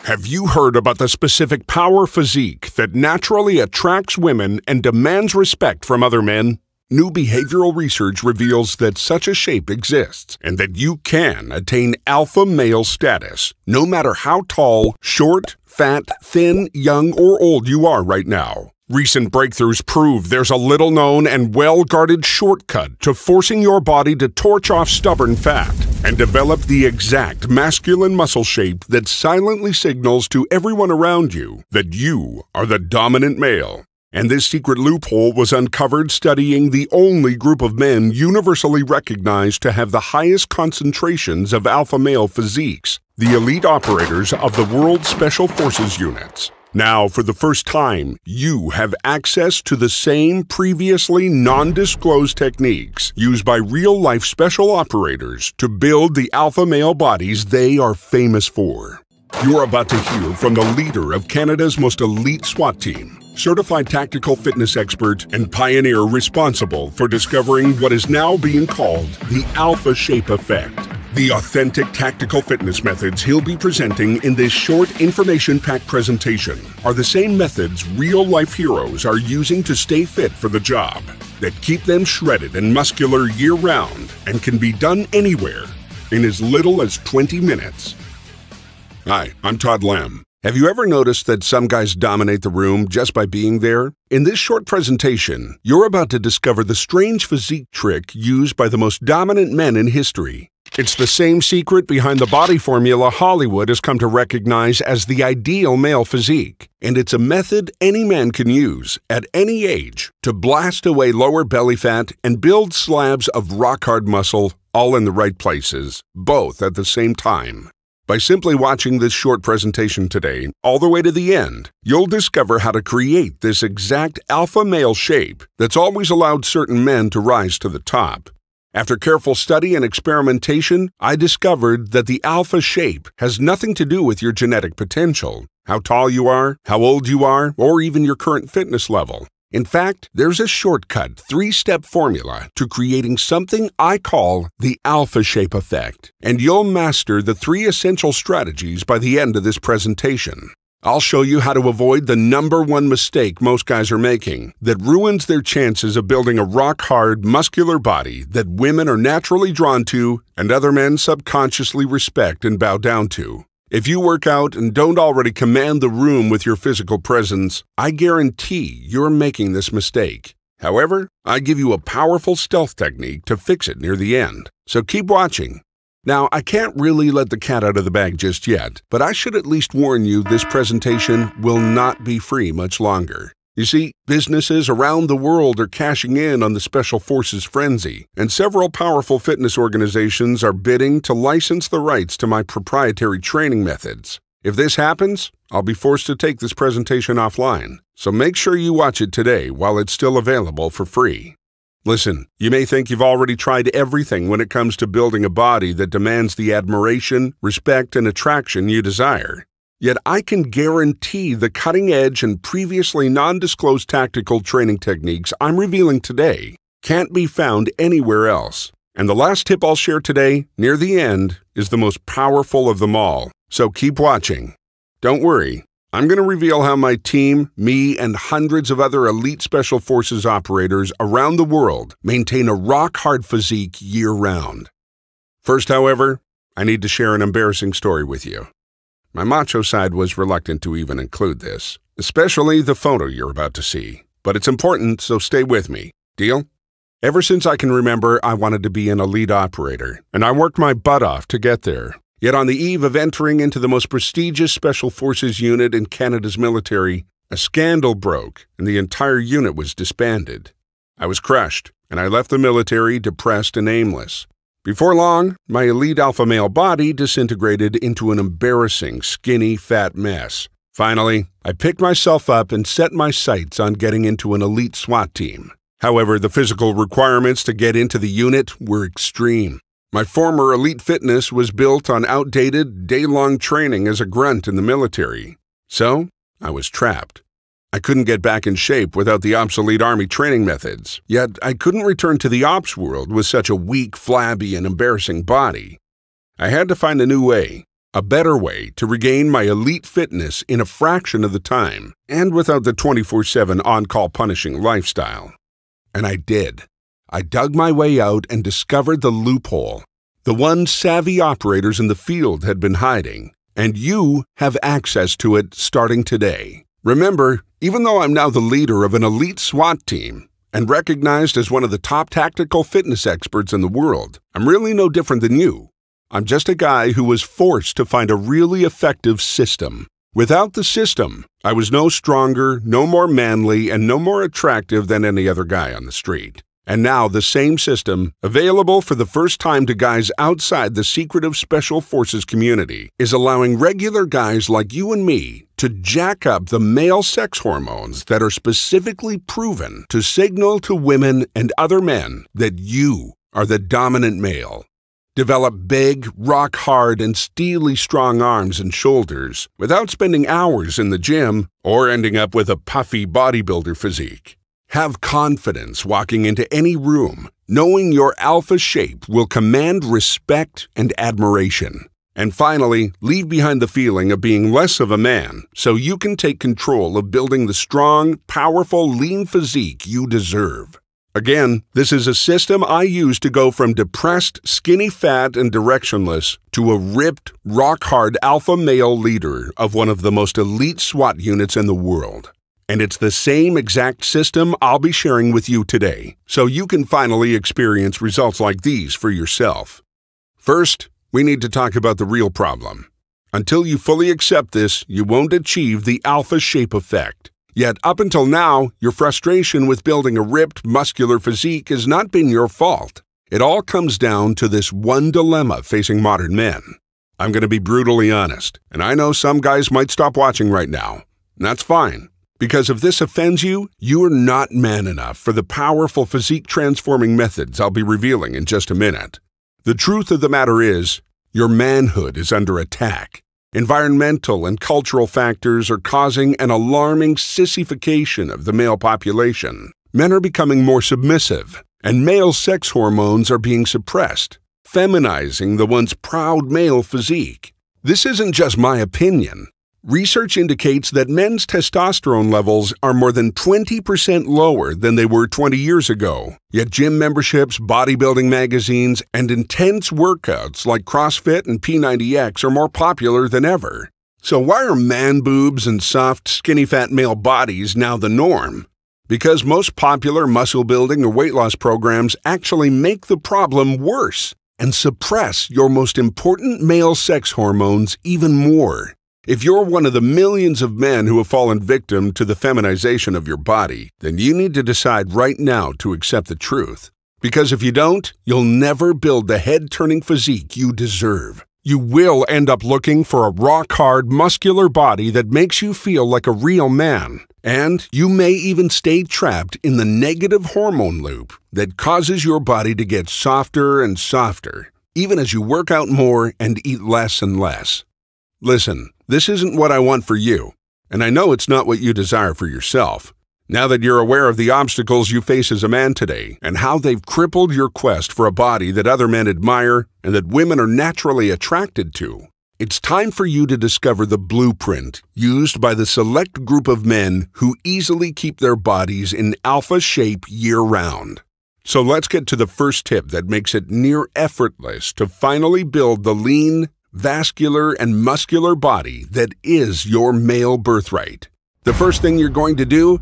Have you heard about the specific power physique that naturally attracts women and demands respect from other men? New behavioral research reveals that such a shape exists and that you can attain alpha male status, no matter how tall, short, fat, thin, young, or old you are right now. Recent breakthroughs prove there's a little-known and well-guarded shortcut to forcing your body to torch off stubborn fat and develop the exact masculine muscle shape that silently signals to everyone around you that you are the dominant male. And this secret loophole was uncovered studying the only group of men universally recognized to have the highest concentrations of alpha male physiques, the elite operators of the world's Special Forces units. Now, for the first time, you have access to the same previously non-disclosed techniques used by real-life special operators to build the alpha male bodies they are famous for. You're about to hear from the leader of Canada's most elite SWAT team, certified tactical fitness expert and pioneer responsible for discovering what is now being called the alpha shape effect. The authentic tactical fitness methods he'll be presenting in this short information-packed presentation are the same methods real-life heroes are using to stay fit for the job, that keep them shredded and muscular year-round and can be done anywhere in as little as 20 minutes. Hi, I'm Todd Lamb. Have you ever noticed that some guys dominate the room just by being there? In this short presentation, you're about to discover the strange physique trick used by the most dominant men in history. It's the same secret behind the body formula Hollywood has come to recognize as the ideal male physique. And it's a method any man can use, at any age, to blast away lower belly fat and build slabs of rock-hard muscle, all in the right places, both at the same time. By simply watching this short presentation today, all the way to the end, you'll discover how to create this exact alpha male shape that's always allowed certain men to rise to the top. After careful study and experimentation, I discovered that the alpha shape has nothing to do with your genetic potential, how tall you are, how old you are, or even your current fitness level. In fact, there's a shortcut 3-step formula to creating something I call the alpha shape effect, and you'll master the 3 essential strategies by the end of this presentation. I'll show you how to avoid the #1 mistake most guys are making that ruins their chances of building a rock-hard, muscular body that women are naturally drawn to and other men subconsciously respect and bow down to. If you work out and don't already command the room with your physical presence, I guarantee you're making this mistake. However, I give you a powerful stealth technique to fix it near the end, so keep watching. Now, I can't really let the cat out of the bag just yet, but I should at least warn you this presentation will not be free much longer. You see, businesses around the world are cashing in on the Special Forces frenzy, and several powerful fitness organizations are bidding to license the rights to my proprietary training methods. If this happens, I'll be forced to take this presentation offline, so make sure you watch it today while it's still available for free. Listen, you may think you've already tried everything when it comes to building a body that demands the admiration, respect, and attraction you desire. Yet I can guarantee the cutting-edge and previously non-disclosed tactical training techniques I'm revealing today can't be found anywhere else. And the last tip I'll share today, near the end, is the most powerful of them all. So keep watching. Don't worry, I'm going to reveal how my team, me, and hundreds of other elite Special Forces operators around the world maintain a rock-hard physique year-round. First, however, I need to share an embarrassing story with you. My macho side was reluctant to even include this, especially the photo you're about to see. But it's important, so stay with me. Deal? Ever since I can remember, I wanted to be an elite operator, and I worked my butt off to get there. Yet on the eve of entering into the most prestigious Special Forces unit in Canada's military, a scandal broke and the entire unit was disbanded. I was crushed, and I left the military depressed and aimless. Before long, my elite alpha male body disintegrated into an embarrassing, skinny, fat mess. Finally, I picked myself up and set my sights on getting into an elite SWAT team. However, the physical requirements to get into the unit were extreme. My former elite fitness was built on outdated, day-long training as a grunt in the military. So, I was trapped. I couldn't get back in shape without the obsolete Army training methods, yet I couldn't return to the ops world with such a weak, flabby, and embarrassing body. I had to find a new way, A better way to regain my elite fitness in a fraction of the time and without the 24/7 on-call punishing lifestyle. And I did. I dug my way out and discovered the loophole, the one savvy operators in the field had been hiding, and you have access to it starting today. Remember, even though I'm now the leader of an elite SWAT team and recognized as one of the top tactical fitness experts in the world, I'm really no different than you. I'm just a guy who was forced to find a really effective system. Without the system, I was no stronger, no more manly, and no more attractive than any other guy on the street. And now the same system, available for the first time to guys outside the secretive Special Forces community, is allowing regular guys like you and me to jack up the male sex hormones that are specifically proven to signal to women and other men that you are the dominant male. Develop big, rock-hard, and steely strong arms and shoulders without spending hours in the gym or ending up with a puffy bodybuilder physique. Have confidence walking into any room, knowing your alpha shape will command respect and admiration. And finally, leave behind the feeling of being less of a man so you can take control of building the strong, powerful, lean physique you deserve. Again, this is a system I use to go from depressed, skinny fat, and directionless to a ripped, rock-hard alpha male leader of one of the most elite SWAT units in the world. And it's the same exact system I'll be sharing with you today, so you can finally experience results like these for yourself. First, we need to talk about the real problem. Until you fully accept this, you won't achieve the alpha shape effect. Yet up until now, your frustration with building a ripped, muscular physique has not been your fault. It all comes down to this one dilemma facing modern men. I'm going to be brutally honest, and I know some guys might stop watching right now. And that's fine. Because if this offends you, you are not man enough for the powerful physique-transforming methods I'll be revealing in just a minute. The truth of the matter is, your manhood is under attack. Environmental and cultural factors are causing an alarming sissification of the male population. Men are becoming more submissive, and male sex hormones are being suppressed, feminizing the once proud male physique. This isn't just my opinion. Research indicates that men's testosterone levels are more than 20% lower than they were 20 years ago. Yet gym memberships, bodybuilding magazines, and intense workouts like CrossFit and P90X are more popular than ever. So why are man boobs and soft, skinny fat male bodies now the norm? Because most popular muscle building or weight loss programs actually make the problem worse and suppress your most important male sex hormones even more. If you're one of the millions of men who have fallen victim to the feminization of your body, then you need to decide right now to accept the truth. Because if you don't, you'll never build the head-turning physique you deserve. You will end up looking for a rock-hard, muscular body that makes you feel like a real man. And you may even stay trapped in the negative hormone loop that causes your body to get softer and softer, even as you work out more and eat less and less. Listen, this isn't what I want for you, and I know it's not what you desire for yourself. Now that you're aware of the obstacles you face as a man today and how they've crippled your quest for a body that other men admire and that women are naturally attracted to, it's time for you to discover the blueprint used by the select group of men who easily keep their bodies in alpha shape year-round. So let's get to the first tip that makes it near effortless to finally build the lean, vascular, and muscular body that is your male birthright. The first thing you're going to do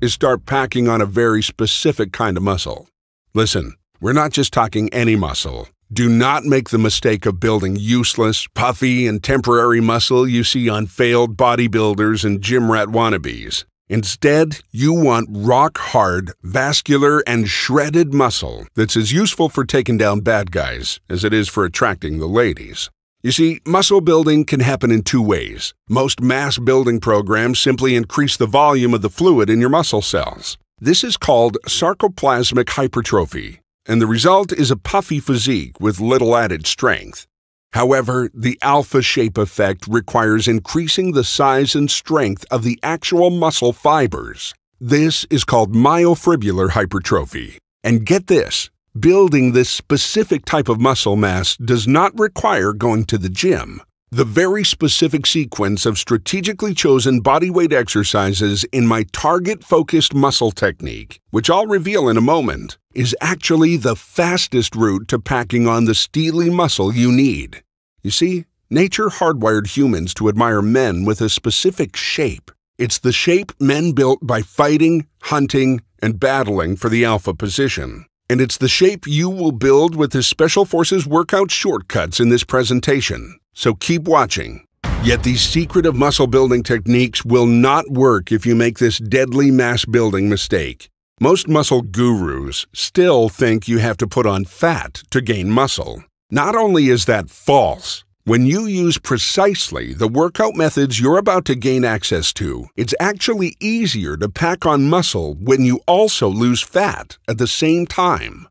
is start packing on a very specific kind of muscle. Listen, we're not just talking any muscle. Do not make the mistake of building useless, puffy, and temporary muscle you see on failed bodybuilders and gym rat wannabes. Instead, you want rock-hard, vascular, and shredded muscle that's as useful for taking down bad guys as it is for attracting the ladies. You see, muscle building can happen in two ways. Most mass building programs simply increase the volume of the fluid in your muscle cells. This is called sarcoplasmic hypertrophy, and the result is a puffy physique with little added strength. However, the alpha shape effect requires increasing the size and strength of the actual muscle fibers. This is called myofibrillar hypertrophy. And get this, building this specific type of muscle mass does not require going to the gym. The very specific sequence of strategically chosen bodyweight exercises in my target-focused muscle technique, which I'll reveal in a moment, is actually the fastest route to packing on the steely muscle you need. You see, nature hardwired humans to admire men with a specific shape. It's the shape men built by fighting, hunting, and battling for the alpha position. And it's the shape you will build with the Special Forces workout shortcuts in this presentation. So keep watching. Yet these secretive muscle building techniques will not work if you make this deadly mass building mistake. Most muscle gurus still think you have to put on fat to gain muscle. Not only is that false, when you use precisely the workout methods you're about to gain access to, it's actually easier to pack on muscle when you also lose fat at the same time.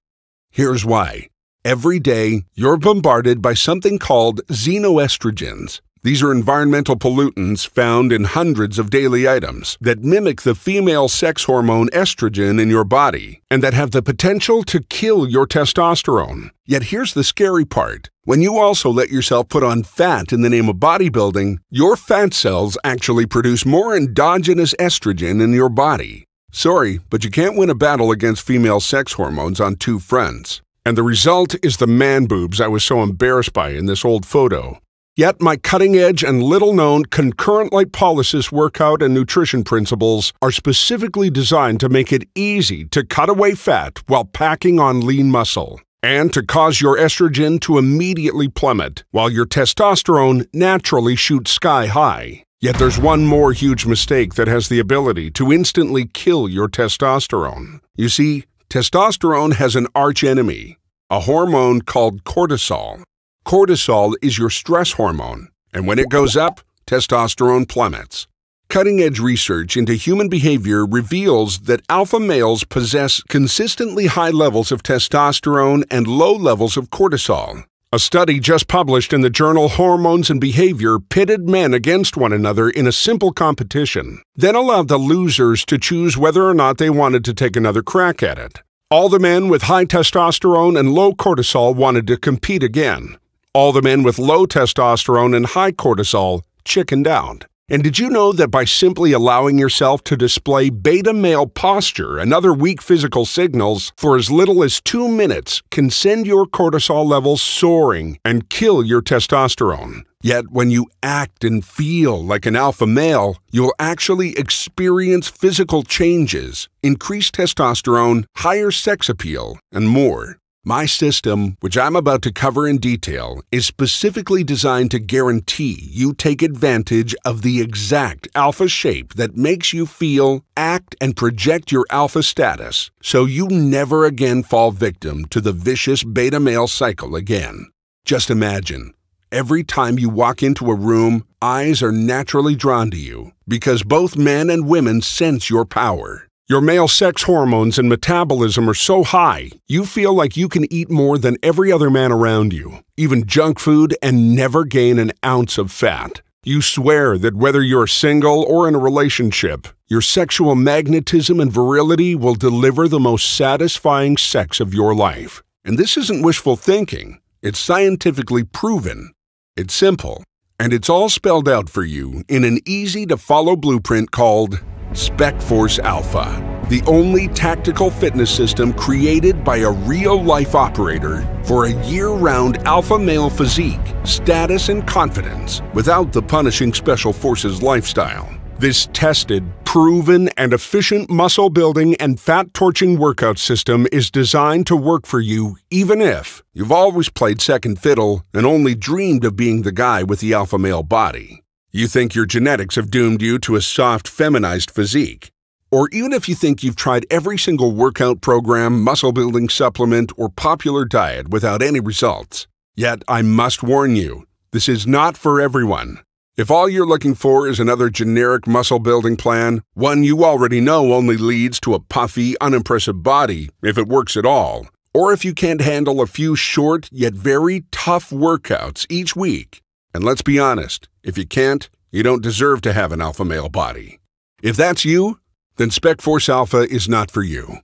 Here's why. Every day, you're bombarded by something called xenoestrogens. These are environmental pollutants found in hundreds of daily items that mimic the female sex hormone estrogen in your body and that have the potential to kill your testosterone. Yet here's the scary part. When you also let yourself put on fat in the name of bodybuilding, your fat cells actually produce more endogenous estrogen in your body. Sorry, but you can't win a battle against female sex hormones on two fronts. And the result is the man boobs I was so embarrassed by in this old photo. Yet my cutting-edge and little-known concurrent lipolysis workout and nutrition principles are specifically designed to make it easy to cut away fat while packing on lean muscle, and to cause your estrogen to immediately plummet while your testosterone naturally shoots sky high. Yet there's one more huge mistake that has the ability to instantly kill your testosterone. You see, testosterone has an archenemy, a hormone called cortisol. Cortisol is your stress hormone, and when it goes up, testosterone plummets. Cutting-edge research into human behavior reveals that alpha males possess consistently high levels of testosterone and low levels of cortisol. A study just published in the journal Hormones and Behavior pitted men against one another in a simple competition, then allowed the losers to choose whether or not they wanted to take another crack at it. All the men with high testosterone and low cortisol wanted to compete again. All the men with low testosterone and high cortisol chickened out. And did you know that by simply allowing yourself to display beta male posture and other weak physical signals for as little as 2 minutes can send your cortisol levels soaring and kill your testosterone? Yet when you act and feel like an alpha male, you'll actually experience physical changes, increased testosterone, higher sex appeal, and more. My system, which I'm about to cover in detail, is specifically designed to guarantee you take advantage of the exact alpha shape that makes you feel, act, and project your alpha status, so you never again fall victim to the vicious beta male cycle again. Just imagine, every time you walk into a room, eyes are naturally drawn to you, because both men and women sense your power. Your male sex hormones and metabolism are so high, you feel like you can eat more than every other man around you, even junk food, and never gain an ounce of fat. You swear that whether you're single or in a relationship, your sexual magnetism and virility will deliver the most satisfying sex of your life. And this isn't wishful thinking. It's scientifically proven. It's simple, and it's all spelled out for you in an easy-to-follow blueprint called SpecForce Alpha, the only tactical fitness system created by a real-life operator for a year-round alpha male physique, status, and confidence without the punishing Special Forces lifestyle. This tested, proven, and efficient muscle-building and fat-torching workout system is designed to work for you even if you've always played second fiddle and only dreamed of being the guy with the alpha male body. You think your genetics have doomed you to a soft, feminized physique. Or even if you think you've tried every single workout program, muscle-building supplement, or popular diet without any results. Yet, I must warn you, this is not for everyone. If all you're looking for is another generic muscle-building plan, one you already know only leads to a puffy, unimpressive body, if it works at all, or if you can't handle a few short yet very tough workouts each week, and let's be honest, if you can't, you don't deserve to have an alpha male body. If that's you, then SpecForce Alpha is not for you.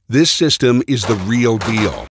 This system is the real deal.